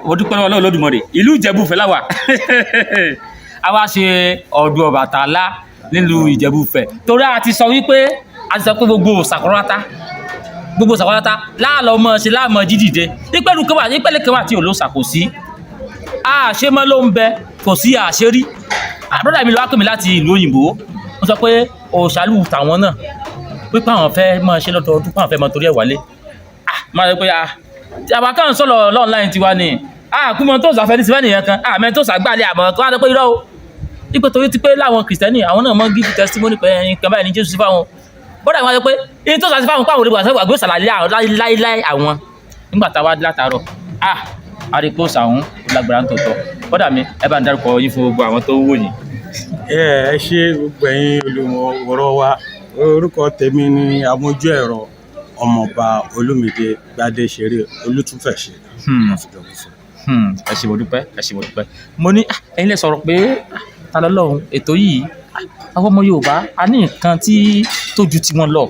mo dúpẹ́ lọ́wọ́ Olódùmarè ìlú Ìjẹ̀bú-Ìfẹ́ láwà a wá ṣe ọdún Ọbàtálá nílùú Ìjẹ̀bú-Ìfẹ́ torí a ti sọ pé gbogbo sàkọ́rọ́ta láàlọ́ mọ́ ṣe láàmọ́ dídìde ìpẹ́lú kẹwàá tí ò ló ṣàkósí àṣemọ́ ló ń bẹ kò sí àṣerí àbúrò mi ló wá pè mí láti ìlú òyìnbó wọ́n sọ pé òṣàlù tàwọn náà pípa àwọn fẹ́ mọ́ ṣe lọ́dọọdún pàwọn fẹ́ mọ́ torí ẹ̀ wálé máa rẹ pé àwa kan sọ̀rọ̀ online tiwa ni kúmọ̀ tó sàfẹ́ ní ti fẹ́ nìyẹn kan àmẹ́ tó sàgbàlẹ̀ àmọ́ kan wá sọ pé irọ́ o ipò torí ti pé láwọn kìrìsìtẹ́nì àwọn náà mọ́ give testimony pé ẹyin kan báyìí ní Jésù sí fáwọn bọ́dà wọn sọ pé ẹyin tó sàfẹ́ fáwọn pàwọn olùgbà àgbẹ̀ sàlàyé láíláí àwọn nígbà táwa látàárọ̀ àríkó sàwọn lágbára ń tòótọ́ bọ́dà mi ẹ bá ń dárúkọ yín fún gbogbo àwọn tó ń wò yín. ẹ ṣe gbogbo ẹ̀yin olùwòran wa orúkọ tèmi ni amójú ẹ̀rọ ọmọọba Olúmídé Gbádéṣeré Olútúnfẹ̀ṣe. ẹ ṣé mo dúpẹ́ mo ní ẹ̀yin lè sọ̀rọ̀ pé ta lọ́lọ́run ètò yìí àwọn ọmọ Yorùbá a ní nǹkan tí tó ju tiwọn lọ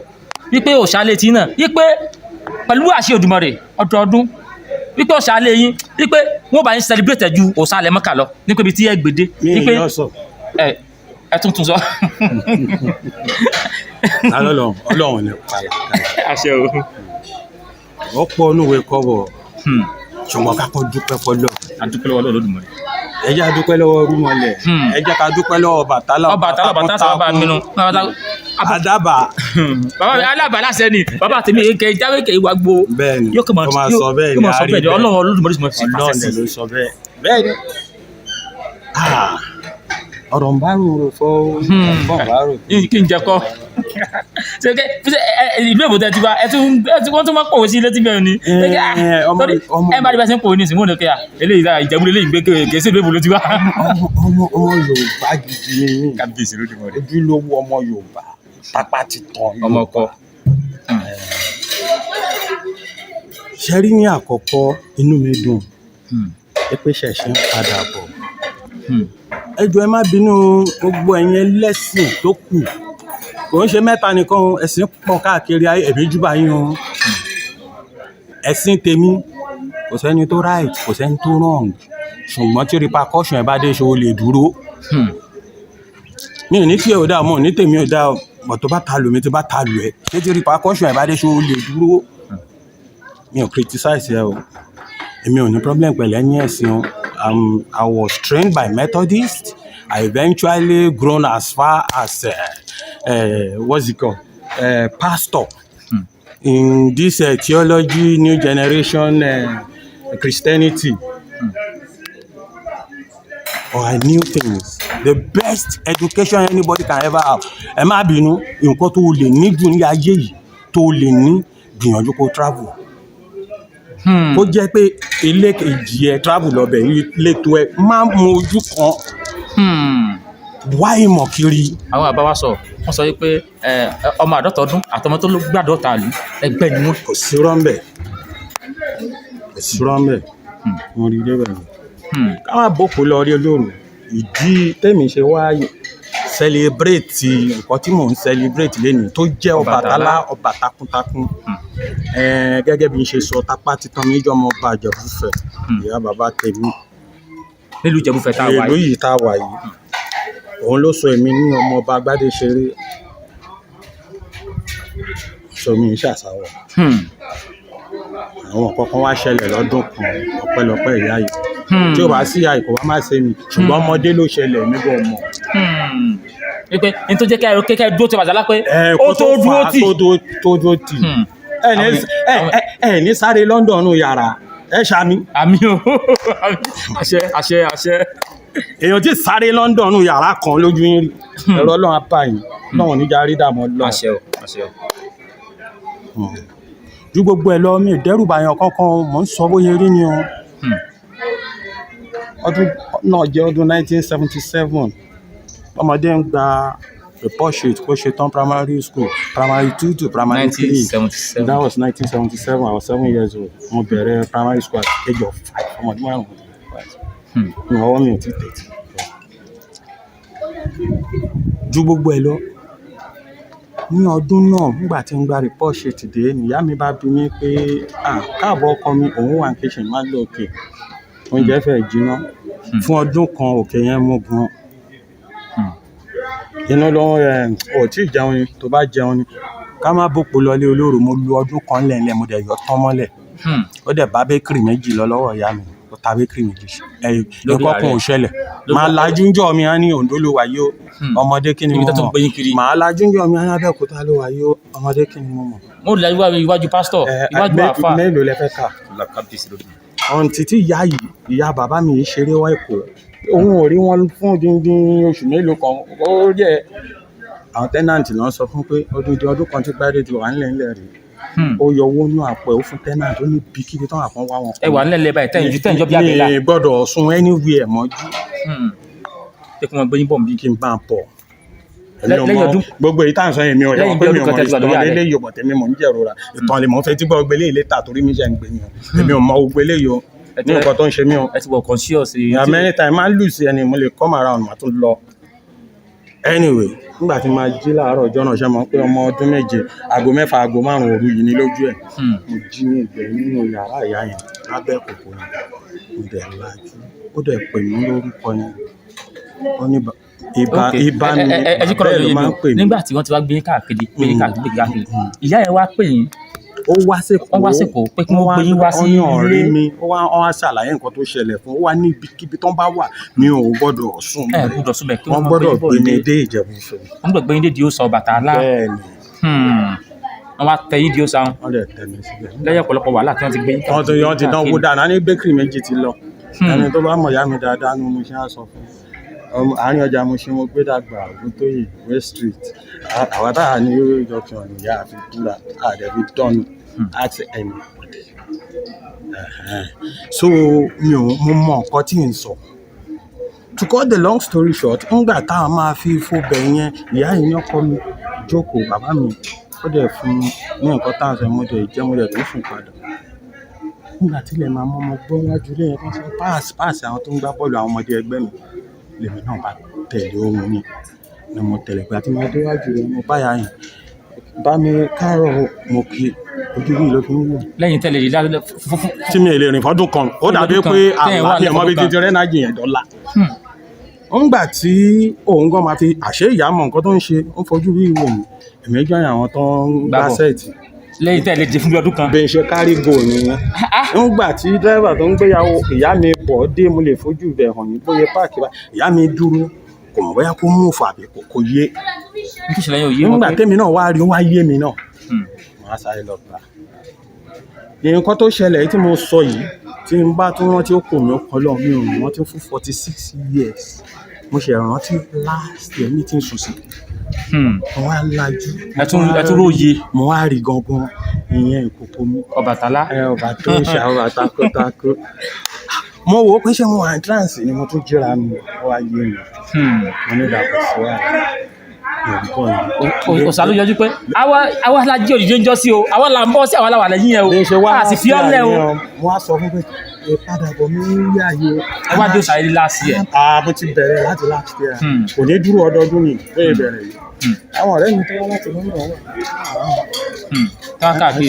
wípé òṣàlẹ̀ tí náà wípé pẹ̀lú àṣẹ Òdùmarè ọdọọdún wípé òṣàlẹ̀ yín wípé wọ́n bá yín celebrate ju òṣàlẹ̀ Mọ́kà lọ nípa ibi tí ẹ gbèdé wípé ẹ tuntun sọ. Ọlọ́run ní pààyà. àṣẹ o. wọ́n pọ̀ onúwe kọ́bọ̀ ṣùgbọ́n ká kọ́ dúpẹ́ fọlọ́. a dúpẹ́ lọ́wọ́ Olódùmarè. ẹ jẹ́ a dúpẹ́ lọ́wọ́ Rúmọlẹ̀. ẹ jẹ́ ká dúpẹ́ lọ́wọ́ Ọbàtálá. Ọbàtálá sábà bínú. Àdàbà. bàbá mi alábà láṣẹ ni bàbá tèmi kẹ jáwé kẹ ìwà gbó. bẹ́ẹ̀ni yóò máa sọ bẹ́ẹ̀ ni àárín bẹ́ẹ̀ Ọlọ́run Olódùmarè mọ̀ sí pàṣẹ sí. Ọlọ́run ló sọ bẹ́ẹ̀. bẹ́ẹ̀ni ọ̀rọ̀ ń bá rò fọ́ ọ̀rọ̀ ń bá rò. kí n jẹ kọ́ ìlú èbò tẹ ti wá wọ́n tún máa pòwé sí létí bẹ́ẹ̀ ni ẹ bá rí bá ṣe ń pòwé ní ìsìnkú òní kẹ́yà eléyìí Ìjẹ̀bú eléyìí gbé kèsì ìlú èbò ló ti wá. ọmọ Yorùbá gidi ni mí kábíyèsí Olódùmarè ojúlówó ọmọ Yorùbá pápá ti tàn ọmọ ọkọ. ṣe rí ní àkọ́kọ́ inú mi dùn pé ṣẹ̀ṣẹ̀ ń padà bọ̀ ẹ jọ̀ọ́ ẹ má bínú gbogbo ẹ̀yin ẹlẹ́sìn tó kù kò ń ṣe mẹ́ta nìkan ẹ̀sìn pọ̀ káàkiri ẹ̀mí júbà yín o ẹ̀sìn tèmi kò sẹ́ni tó right kò sẹ́ni tó wrong ṣùgbọ́n tí repercussion ẹ̀ bá dé ṣe o lè dúró mi ò ní tí ẹ ò dáa mọ́ ní tèmi ò dáa bọ̀ tó bá ta lù mí tó bá ta lù ẹ ṣé tí repercussion ẹ̀ bá dé ṣe o lè dúró mi ò criticize ẹ o èmi ò ní problem pẹ̀lú ẹni ẹ̀sìn o. I was trained by Methodists. I eventually grown as far as what's it called? Pastor in this theology, new generation Christianity. I knew things. The best education anybody can ever have. Ẹ má bínú, nǹkan tó lè ní jù ní ayé yìí tó lè ní gbìyànjú kó travel. Ó jẹ́ pé ilé kejì ẹ travel lọ́bẹ̀ ilé tó ẹ máa mú ojú kan wá ìmọ̀ kiri. àwọn àbá wa sọ wọ́n sọ pé ọmọ àádọ́ta ọdún àtọmọ tó ló gbàdọ́ta ìlú ẹgbẹ́ ni wọ́n. kò sí rọ́ńbẹ̀ wọ́n rí débẹ̀ ni. káwọn àbòkù lọ rí olóòrùn ìdí tèmi ṣe wá celebrate nǹkan tí mò ń celebrate lénìí tó jẹ́ Ọbàtálá ọba takuntakun. Gẹ́gẹ́ bí n ṣe sọ tapá titan méjì ọmọ ọba Ìjẹ̀bú-Ìfẹ́ ìyá bàbá tèmi nílùú Ìjẹ̀bú-Ìfẹ́ tá a wà yìí. ìlú yìí tá a wà yìí òun ló sọ èmi ní ọmọ ọba Gbádéṣeré sọmi ń ṣàṣàwọ̀. àwọn kankan wá ṣẹlẹ̀ lọ́dún kan ọpẹ́lọpẹ́ ìyá yìí tí ó bá sí ìyá ìkọ̀ wá má ṣe mi ṣùgbọ́n ọmọdé ló ṣẹlẹ̀ nígbà ọmọ. pé ní tó jẹ́ kẹ́ dúró ti Ọbàtálá pé ó tó dúró tì. ẹ ní sáré London yàrá ẹ ṣàmì. àmì o àṣẹ. èèyàn tí sáré London yàrá kan lójú yín rí ẹ̀rọ Ọlọ́run apáyìn náà níjà rí dààmú Ọlọ́run. àṣẹ. ju gbogbo ẹ lọ mi ò dẹ́rù bàyàn kankan mò ń sọ bóyá rí ni o. ọdún náà jẹ́ ọdún 1977 ọmọdé ń gba report sheet kó ṣe tán primary school primary 2 to primary 3. 1977. That was 1977. I was 7 years old. Mo bẹ̀rẹ̀ primary school at the age of 5. ọmọdé márùn-ún. mi ọwọ́ mi ò tí tẹ̀tì. ju gbogbo ẹ lọ ní ọdún náà nígbà tí ń gba report sheet dé nìyá mi bá bi mí pé káàbọ̀ ọkọ mi òun wà ní kitchen má lọ òkè oúnjẹ fẹ́ jiná fún ọdún kan òkè yẹn mú gan iná lọ ò tí ì jẹun ni tó bá jẹun ni ká má bòpò lọlé olóró mo lu ọdún kan lẹ́ẹ̀lẹ́ mo dẹ̀ yọ tán mọ́lẹ̀ ó dẹ̀ bá békìrì méjì lọ lọ́wọ́ ìyá mi ó ta békìrì méjì ẹ̀kọ́kùn ò ṣẹlẹ̀ máa lajú ń jọ mi á ní Oǹdó ló wà yìí ó ọmọdé kí ni mo mọ̀ máa lajú ń jọ mi á ní Abẹ́òkúta ló wà yìí ó ọmọdé kí ni mo mọ̀. mo rí iwájú pásítọ̀ iwájú àfà mélòó lẹ fẹ́ kà ọ̀n títí ìyá bàbá mi yìí ṣeré wá Èkó òun ò rí wọn fún díndín oṣù mélòó kan ó jẹ́ àwọn tẹ́nàntì náà sọ fún pé ọdún kan tí gbáre ti wà nílẹ̀ ńlẹ̀ rí ó yọ owó nú àpò ẹ̀ ó fún tẹ́nàntì ó ní bíkíbi tán àpọ́n wá wọn. ẹ wà nílẹ̀ báyìí tẹ́yìnjọ́ bí abẹ́là mi gbọ́dọ̀ sun anywhere mọ́jú pé kí wọ́n gbé yín bọ̀ bí kí n bá ń pọ̀ lẹ́yìn ọdún gbogbo èyí tá à ń sọ yẹn mi ò yọ pé mi ò mọ ìtàn eléyìí ọ̀bọ̀ tèmi mò ń jẹ̀rora ìtàn lè mọ̀ fẹ́ tí gbọ́ gbélé ilé tà torí mi jẹ́ ń gbé yẹn èmi ò mọ gbogbo eléyìí o ní nǹkan tó ń ṣe mí o. ẹ ti wọ conscious. many times máa ń lù sí ẹni mo lè come around màá tún lọ. Anyway nígbà tí máa jí láàárọ̀ ọjọ́ náà ṣe mọ̀ pé ọmọ ọdún méje aago mẹ́fà aago márùn-ún òru yìí ní lójú ẹ̀ mo jí ní ìgbẹ́ nínú yàrá ìyá yẹn lábẹ́ kòkó yẹn mo dẹ̀ lajú ó dẹ̀ pè mí lórúkọ yẹn ó ní ibà mi bẹ́ẹ̀ ló máa ń pè mí. nígbà tí wọ́n ti wá gbé káàkiri ìyá ẹ̀ wá pè yín ó wá sèkó pé kí wọ́n gbé yín wá sí ilé mi ó wá ṣàlàyé nǹkan tó ṣẹlẹ̀ fún ó wá ní ibikíbi tó ń bá wà mi ò gbọ́dọ̀ sùn wọ́n gbọ́dọ̀ gbé mi dé Ìjẹ̀bú-Òṣó. wọ́n gbọ́dọ̀ gbé yín dé di Òòṣà Ọbàtálá. bẹ́ẹ̀ni. wọ́n wá tẹ yín di Òòṣà. wọ́n dẹ̀ tẹ̀ mí síbẹ̀. lẹ́yìn ọ̀pọ̀lọpọ̀ wàhálà tí wọ́n ti gbé yín. wọ́n ti dánwó dáná ní bẹ́kìrì méjì ti lọ ẹni tó bá mọ̀ yá mi dáadáa ní mo ṣe á sọ fún àárín ọjà mo ṣe mo gbé dàgbà Ògúntóyè West Street àwọn táà ní junction ìyá àfi búra àdẹ̀bí dọ́nu ask anybody. So mo mọ nǹkan tí n sọ to cut the long story short ńgbà táwọn máa fi fóbẹ̀ yẹn ìyá yìí ní ọkọ mi jókòó bàbá mi ó dẹ̀ fún mi ní nǹkan táwọn sọ mo dẹ̀ jẹ́ mo dẹ̀ tó sùn padà nígbà tí ilẹ̀ máa mọ́ ọmọ gbọ́ wájú lẹ́yìn tó ń sọ páàsì àwọn tó ń gbá bọ́ọ̀lù àwọn ọmọdé ẹgbẹ́ mi lèmi náà bá tẹ̀lé ohun mi ni mo tẹ̀lé pé àti mo déwájú rẹ̀ mo báyà yìí bá mi káàárọ̀ mo kí ojú bí ló fi ń wò. lẹ́yìn tẹ́lẹ̀ rí lálẹ́ tí mi lè rìn fọ́dún kan ó dàbí pé àwọn àti ẹ̀mọ́ bíi títí rẹ́nájì yẹn dọ́là. ńgbà tí òun gan máa fi àṣẹ ìyá mọ̀ nǹkan tó ń ṣe ó fojú bí wò mí èmi jọ àwọn tó ń gbá sẹ́ẹ̀tì. lẹ́yìn tẹ́lẹ̀ di fún bí ọdún kan. bẹ́ẹ̀ ṣe kárí gò nìyẹn. ńgbà tí dírẹ́fà tó ń gbéyàwó ìyá mi pọ̀ dé mo lè fojú ibẹ̀ hàn ní bóyá páàkì bá ìyá mi dúró kò mọ̀ bóyá kó mú fàbí kò yé. nígbà tẹ́mi náà wá rí wá yé mi náà màá sáré lọ gbà. nǹkan tó ṣẹlẹ̀ tí mo sọ yìí tí n bá tún rántí ó kò mí ó kọ́ lọ́ọ̀ mi ò rántí fún 46 years mo ṣe rántí last year ní tí n sùn sí. mo wá lajú. ẹ tún róye. mo wá rí gangan ìyẹn ìkòkò mi. Ọbàtálá. ọba tó ń ṣe àwọn àtakótakó. mo wò ó pé ṣé mo wà ní trance ni mo tún jíra mi ó wá yé mi. mo ní ìdàpọ̀ sí wa. Òòṣà ló yọjú pé àwa la jí òdìdé ń jọ sí o àwa là ń bọ́ sí àwa la wà lẹ́yìn ẹ o a sì fi ọ́ lẹ́ o. mo wá sọ fún pé ìpadà bọ̀ mi rí ààyè o. ẹ wá dé Òòṣà yìí last year. mo ti bẹ̀rẹ̀ láti last year kò ní dúró ọdọọdún ni bẹ́ẹ̀ bẹ̀rẹ̀ yìí. àwọn ọ̀rẹ́ mi tó wá láti London wà. káàkiri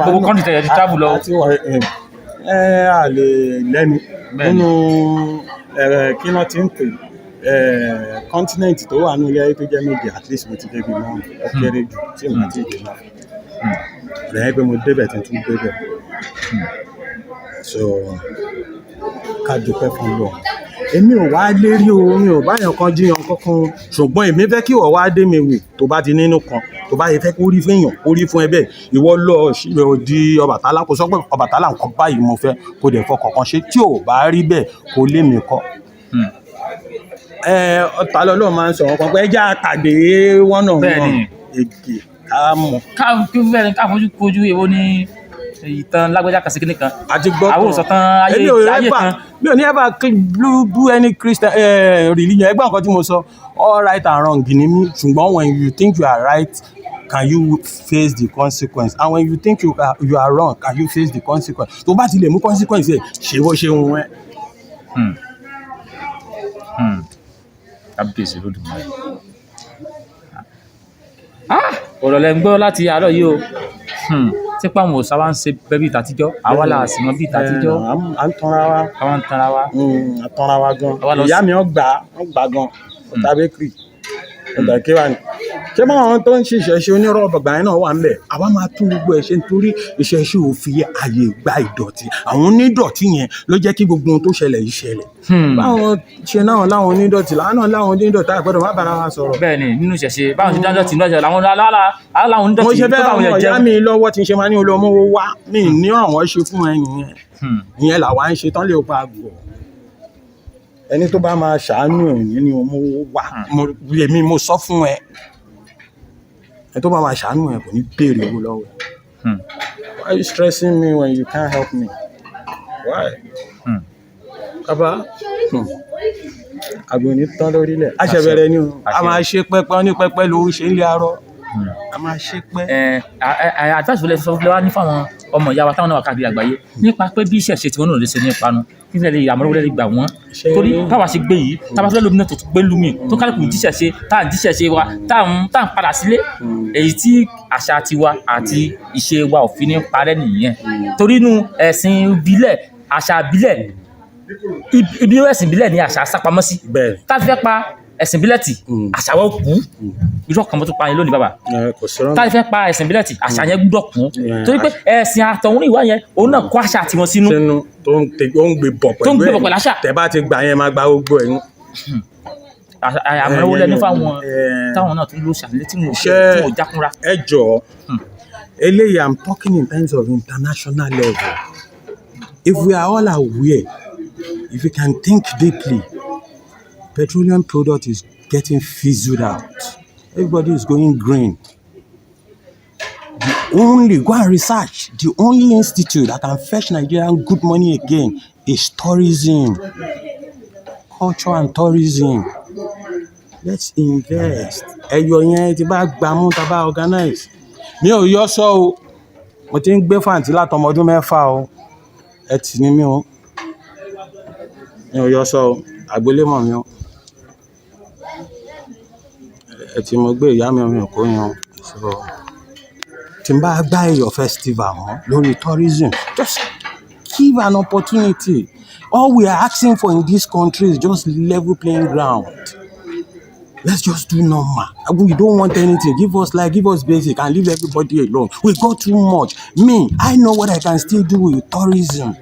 gbogbo kọ́ńtì tẹ̀yẹ̀ ti travel lọ. a lè lẹ́nu nínú kí wọ́n ti ń pè continent tó wà ní ilé ayé tó jẹ́ méjì at least mo ti débi náà ó kéré jù tí mo ti dé náà lẹ́yìn pé mo débẹ̀ tí n tún débẹ̀ so ká dúpẹ́ fún lọ èmi ò wá lérí o mi ò báyàn kan jíyan kankan ṣùgbọ́n èmi fẹ́ kí ìwọ wá dé mi wò tó bá ti nínú kan tó bá yẹ fẹ́ kó rí fún èèyàn kó rí fún ẹ bẹ́ẹ̀ ìwọ lọ di Ọbàtálá kó sọ pé Ọbàtálá nǹkan báyìí mo fẹ́ kó dẹ̀ fọkàn kan ṣe tí ò bá rí bẹ́ẹ̀ kó lé mi kọ́ ọ̀tá lọ́lọ́ máa ń sọ wọn kan pé ẹjẹ́ àpàdé wọ́n náà wọ́n èdè ká mọ̀. kí fẹ́ẹ́ ní ká fojú èwo ní ìtàn lágbájá kan sí kíní kan àti gbọ́ àwọn òsọ̀tàn ayé kan. mi ò ní ever do any Christian religion ẹgbẹ́ nǹkan tí mo sọ all right and wrong ni mí ṣùgbọ́n when you think you are right can you face the consequence and when you think you are wrong can you face the consequence tó bá ti lè mú consequence ẹ̀ ṣe bó ṣe ń wẹ́. kábíyèsí ló dùn mọ́ ọ̀rọ̀ lẹ́ ń gbọ́ láti àárọ̀ yìí o ṣé pé àwọn òòṣà wa ń ṣe bẹ́ẹ̀ bí ìtàtijọ́ àwa là sì mọ bí ìtàtijọ́ à ń tanra wa. àwa ń tanra wa. À ń tanra wa gan. Àwa lọ ìyá mi wọ́n gbà gan ọ̀tá bakery ọ̀tá kéwà ni. ṣé báwọn àwọn tó ń ṣe ìṣẹ̀ṣe onírọ̀ bàbá yẹn náà wà ń bẹ̀ àwa máa tún gbogbo ẹ̀ ṣe nítorí ìṣẹ̀ṣe ò fi àyè gba ìdọ̀tí àwọn onídọ̀tí yẹn ló jẹ́ kí gbogbo ohun tó ṣẹlẹ̀ yìí ṣẹlẹ̀. báwọn ṣe náà láwọn onídọ̀tí láwọn onídọ̀tí àgbẹ̀dọ̀ má bára wa sọ̀rọ̀. bẹ́ẹ̀ ni nínú ìṣẹ̀ṣe báwọn ti dájọ́ tì lọ́jọ́ làwọn aláwọn mo onídọ̀tí ṣe tó bẹ́ẹ̀ báwọn àwọn yẹn ìyá jẹun. mi lọ́wọ́ tí ń ṣe máa ní olómọ wá mi ní àwọn ṣe fún ẹ nìyẹn ìyẹn làwa ń ṣe tán lè pa àgbọ̀ ẹni tó bá máa ṣàánú ẹ̀yìn ni ọmọ wà èmi mo sọ fún ẹ ẹni tó bá máa ṣàánú ẹ kò ní béèrè owó lọ́wọ́ ẹ. Why are you stressing me when you can't help me? Why? Bàbá àgbò ní tán lórílẹ̀ àṣẹbẹ̀rẹ̀ ni o a máa ṣe pẹ́pẹ́ ní pẹ́pẹ́ ló ṣe ń lé arọ́ a máa ṣe pẹ́. àtàṣùlẹ̀ sọ fún wa ní fáwọn ọmọ ìyá wa táwọn náà wà káàkiri àgbáyé nípa pé bí ìṣẹ̀ṣe tí wọ́n náà lè ṣe ní ìpanu kí nílẹ̀ lè àmọ́lówó lè gbà wọ́n torí táwa ṣe gbé yìí táwa fẹ́ lómi náà tó gbé lumi tó kálukú jíṣẹ̀ṣe tá à ń jíṣẹ̀ṣe wa tá à ń padà sílé èyí tí àṣà tiwa àti ìṣe wa ò fi ní parẹ́ nìyẹn torí inú ẹ̀sìn ìbílẹ̀ àṣà ìbílẹ̀ ibi ẹ̀sìn ìbílẹ̀ ni àṣà sápamọ́ sí tá a fẹ́ pa ẹ̀sìn ìbílẹ̀ tì àṣà wọn kú irú ọkàn mọ́tò pa yẹn lónìí bàbá tá a fẹ́ pa ẹ̀sìn ìbílẹ̀ tì àṣà yẹn gbúdọ̀ kú torí pé ẹ̀sìn àtọ̀hún ìwà yẹn òun náà kó àṣà tiwọn sínú tó ń gbé bọ̀ pẹ̀lú àṣà tẹ́ bá ti gbà yẹn máa gba gbogbo ẹ̀ àmọ́ lẹ́nu fáwọn táwọn náà tún ló ṣàlẹ́ tí wọn ò jákúnra. ẹ jọ̀ọ́ eléyìí I'm talking in terms of international level if we are all aware if we can think deeply petroleum product is getting fizzled out everybody is going green go and research the only institute that can fetch Nigerian good money again is tourism culture and tourism let's invest ẹyọ yẹn tí bá gbàmú tá bá organize mi ò yọ sọ o mo ti ń gbé fàǹtí látọmọ ọdún 6 o ẹ tì ní mi o mi ò yọ sọ o àgbélémọ̀ mi o ẹ ti mo gbé ìyá mi ò kó yan so tí n bá gbá ẹyọ festival mọ́ lórí tourism just give an opportunity all we are asking for in this country is just level playing ground. Let's just do normal. We don't want anything. Give us basic and leave everybody alone. We got too much. Me, I know what I can still do with tourism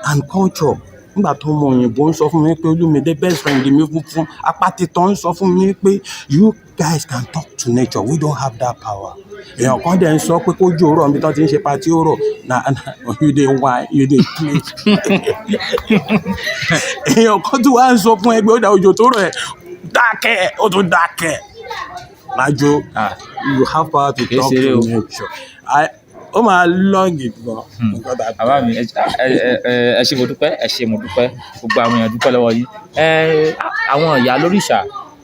and culture. Nígbà tó mọ òyìnbó ń sọ fún mi pé Olúmídé best friend mi fún apátitọ́ ń sọ fún mi pé you guys can talk to nature. We don't have that power. Èèyàn kan dẹ̀ ń sọ pé kójú òrọ̀ níbi tó ti ń ṣe pati òrọ̀ na you dey whine you dey play. Èèyàn kan tó wá ń sọ fún ẹgbẹ́ ó dà òjò tó rọ̀ ẹ̀ dákẹ́ ó tún dákẹ́ májò you have power to talk to nature ó máa lọ́ọ̀gì gan. bàbá mi ẹ ṣé mo dúpẹ́ gbogbo àwọn èèyàn dúpẹ́ lọ́wọ́ yìí àwọn ìyá lóríṣà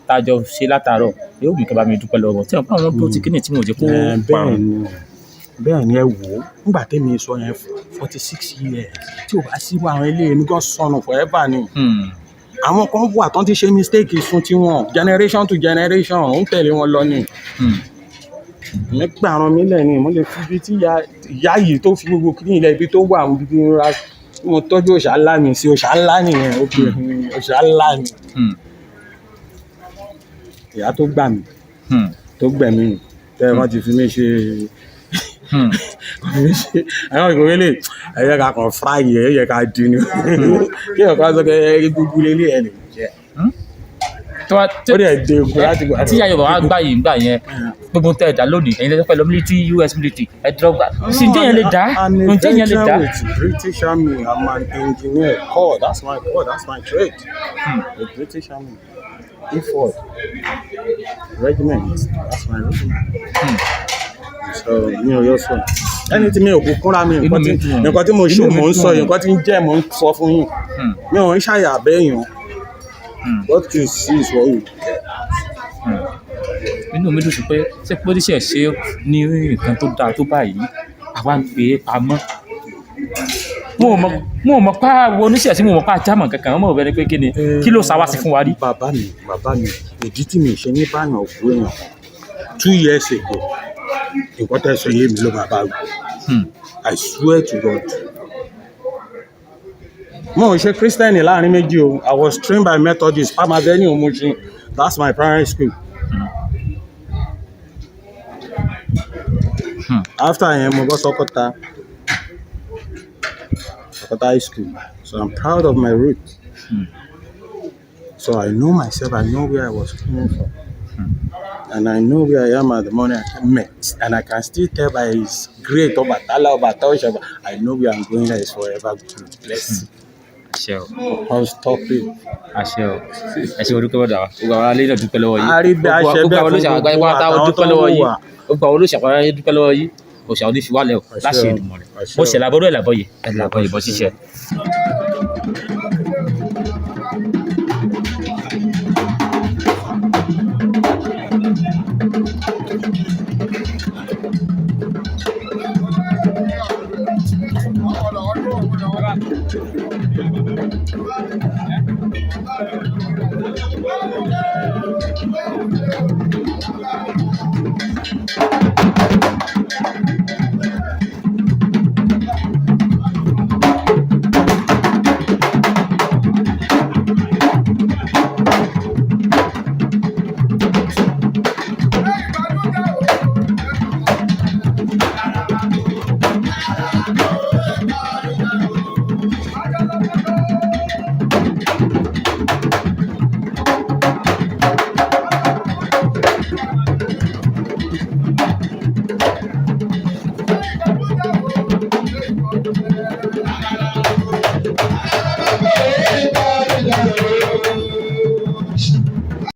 tá a jọ ṣe látàárọ̀ yóò mú kí bá mi dúpẹ́ lọ́wọ́ tí wọ́n pa àwọn tó ti kíni tí mo jẹ́ kó parun. bẹ́ẹ̀ ni ẹ wò ó nígbà tẹ́mi sọ yẹn 46 years tí ò bá sí àwọn ilé mi gan sọnù forever ni. Àwọn kan wà tán ti ṣe mistake fún tiwọn generation to generation ń tẹ̀lé wọn lọ ni. Nígbà ràn mí lẹ́ni mo lè fi ibi tí ìyá yìí tó fi gbogbo kí ní ilẹ̀ ibi tó wà níbi ra mo tọ́jú òṣà ńlá mi sí òṣà ńlá nìyẹn obìnrin òṣà ńlá ni. Ìyá tó gbà mí tó gbẹ̀mí tẹ́ wọ́n ti fi mí ṣe àwọn ìkòwé lè ẹ̀yẹ ká kàn fúráyì ẹ̀yẹ ká dín ní kí ọ̀ká sọ pé gbogbo ilé ẹ̀ lè jẹ́ ó dẹ̀ dé ogun láti gbà. tí ayọ̀ bàbá gbà yìí gbà yẹn gbogbo tẹ̀ dá lónìí ẹ̀yin lẹ́sẹ̀ pẹ̀lú military US military ẹ̀dọ́gba sí ǹjẹ́ yẹn lè dá ǹjẹ́ yẹn lè dá. I'm a veteran with British Army. I'm an engineer corps that's my trade. The British Army E4 regiment that's my regiment. So mi ò yọ sọ ẹni tí mi ò kú kúnra mi nǹkan tí mo ṣe mò ń sọ yìí nǹkan tí ń jẹ́ mò ń sọ fún yín mi ò ń ṣàyà abẹ́yàn what you see is what you get. inú mi dùn sí pé ṣé pọ́líṣẹ̀ ṣe ní nǹkan tó dáa tó báyìí àwa ń pè é pamọ́ mo ò mọ̀ pé àwọn oníṣẹ́ tí mo mọ̀ pé àjámọ̀ kankan wọ́n mọ̀ bẹ́ẹ̀ ni pé kí ló sáwá sí fún wa rí. bàbá mi ìdí tí mi ṣe ní báyọ̀ òkú èèyàn 2 years ago nǹkan tẹ́ sọ yé mi ló máa bá wù. I swear to God. Mo ò ṣe Christian láàrin méjì o. I was trained by Methodist Palm Avenue Mushin. That's my primary school. After yẹn mo bọ́ Sọ́kọ́tà High School. So I'm proud of my roots. So I know myself. I know where I was coming from. And I know where I am at the moment I met. And I can still tell by his great Obatala, Obatosha, I know where I'm going there is forever good. Let's see. àṣẹ o I'll stop it. àṣẹ o ẹ ṣe orúkọ bọdà gbogbo àwọn alẹ́ náà dúpẹ́ lọ́wọ́ yìí Àríbẹ̀ àṣẹ gbogbo bẹ́ẹ̀ àwọn fún olóṣèlú àgbáyé gbogbo pátá ó àtàwọn tó dúpẹ́ ń lọ́wọ́ wò yìí wá. gbogbo àwọn olóṣèlú àgbáyé dúpẹ́ lọ́wọ́ yìí òṣà oníṣìwálẹ̀ o láṣẹ Èdùmàrè bó ṣe làbọ̀rọ̀ ẹ̀ làbọ̀ yìí ẹ̀ làbọ̀ yìí bọ́ ṣiṣẹ́. Thank you.